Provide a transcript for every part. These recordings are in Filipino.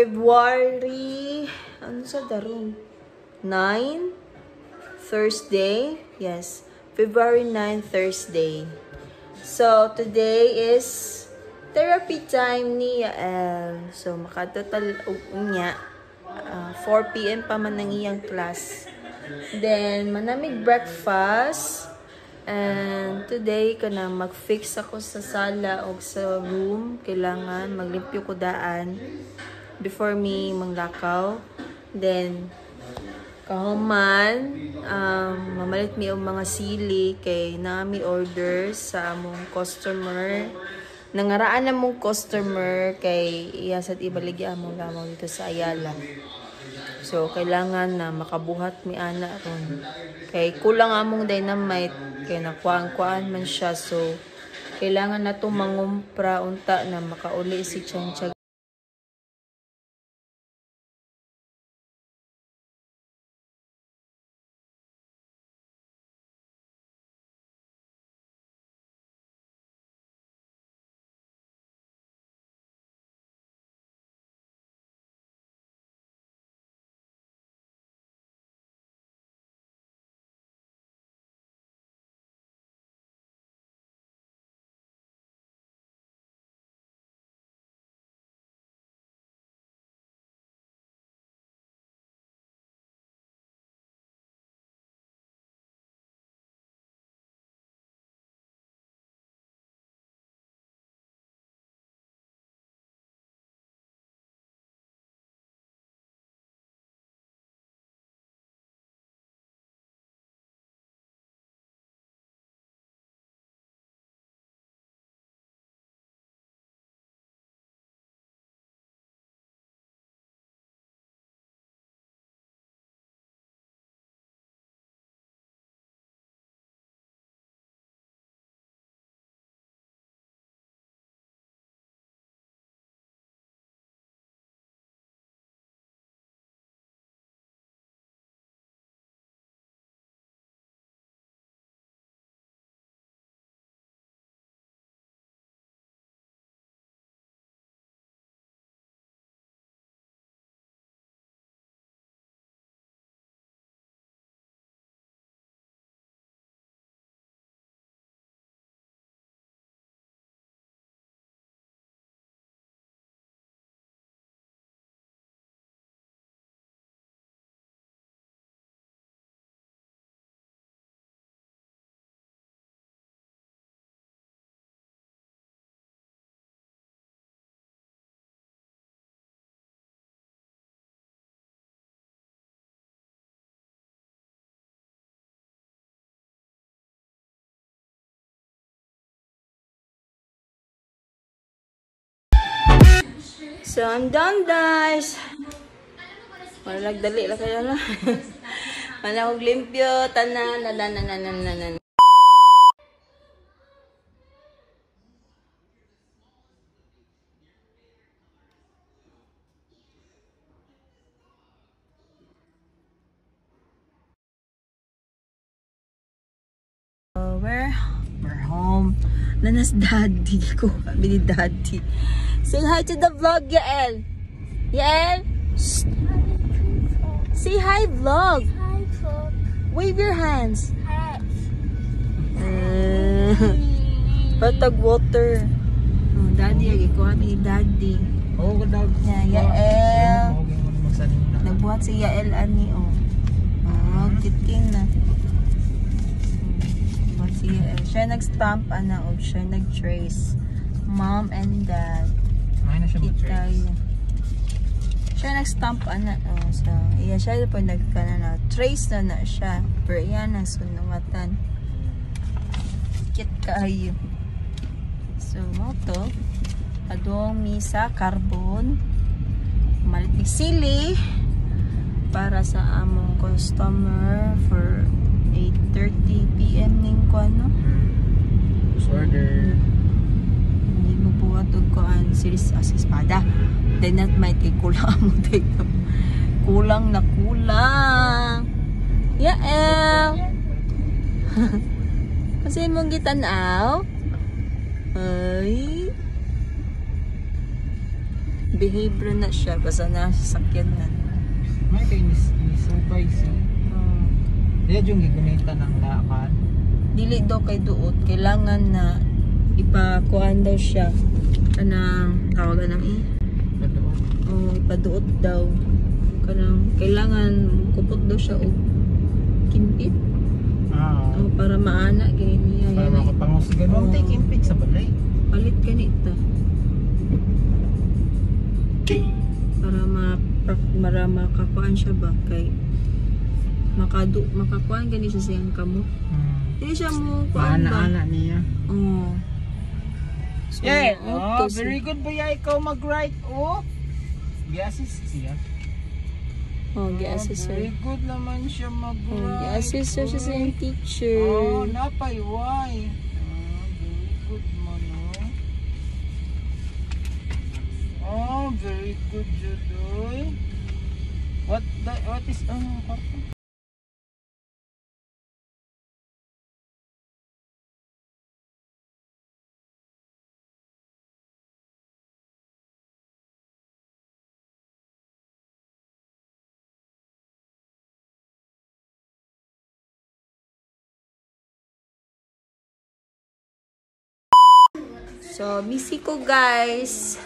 February, ano sa darong? 9? Thursday? Yes. February 9, Thursday. So, today is therapy time ni Yael. So, makatotal niya. 4 p.m. pa man ang iyang class. Then, manamig breakfast. And today, kana mag-fix ako sa sala o sa room. Kailangan maglimpyo ko daan before me manglakaw. Then, kahuman, mamalit mi ang mga sili kay nami order sa among customer. Nangaraan na mong customer kay iyasat ibaligi among lamang dito sa Ayala. So, kailangan na makabuhat mi ana ron. Kay kulang among dynamite kay nakuhaan man siya. So, kailangan na itong mangumpra unta na makauli si Chanchag. So, I'm done, guys. Wala nagdali lang kaya na. Wala kong limpyo. Tanan. We're home. Nanas daddy ko. Sabi ni daddy. Say hi to the vlog, Yael. Yael? Shh. Say hi, vlog. Hi, vlog. Wave your hands. Hi. Patag water. Oh, daddy, lagi ko kami ni daddy. Oh, ganda. Yael. Nagbuhat si Yael ani, oh. Oh, kitking na. Nagbuhat si Yael. Siya nag-stamp, ana, o siya nag-trace. Mom and dad. Ay na siya mag-trace. Siya nag-stamp, ana, oh. So, iya siya po nagkana na. Trace na siya. Pero yan ang sunumatan. Kit kayo. So, mo to. Adong misa carbon. Malit ni sili para sa among customer for 8:30 PM ning ko ano. Order. Hindi mo buhat og kuan series as espada. Then not might kay kulang mo dito. Kulang na kulang. Yael. Kasi mong gitanaw. Ay. misbehave na siya basta na sasakyan na. May kay nisupay si. Diya yung gigunita ng lakad. Dili daw kay duot, kailangan na ipakuan daw siya. Kanang tawagan ng ipaduot daw. Kanang kailangan kupot daw siya og kimpit. Para maana gini niya. Para makapangusgan. Huwag tayo kimpit sa balay. Palit ganito. Para makakuan siya ba kay makakuan gani siya siyang kamot. Hindi siya mo kuan ba? Ana niya. So, Very good ba ya ikaw mag-write? Gi-assist siya. Gi-assist Very siya. good naman siya mag-write. Gi-assist siya sa yung teacher. Napay-why. Very good man, very good, Judoy. What is kwarto? So, busy ko guys.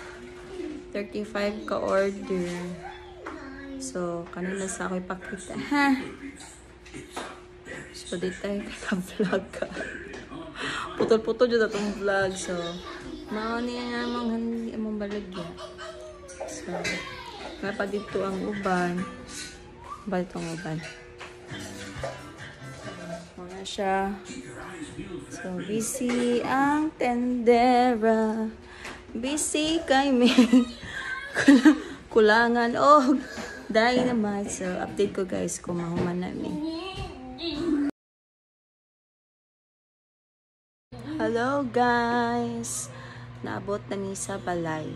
35 ka order. So, kanina sa ako ipakita. Ha? So, dito tayo ka-vlog ka. Putol-putol dyan itong vlog. So, mauni nga among balagya. So, nga pa dito ang uban. Balik ang uban. Mga siya. So, busy ang tendera. Busy kay May. Kulangan og dynamite. So, update ko guys kung mahuman namin. Hello guys. Naabot na ni sa balay.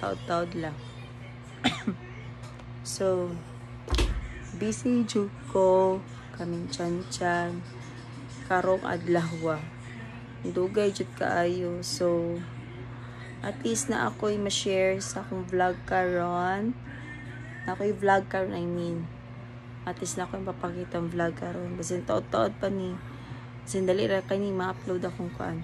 Taod-taod lang. So, busy jud ko. Kaming chan-chan. Karong adlahwa. Dugay jud kaayo. So, at least na ako'y ma-share sa akong vlog karon. Na ako'y vlog karon, I mean. At least na ako'y mapakita ang vlog karon. Basin taod-taod pa ni. Basin dali ra kay ni ma-upload akong kuan.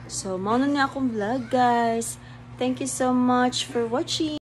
So, mao na niya akong vlog, guys. Thank you so much for watching.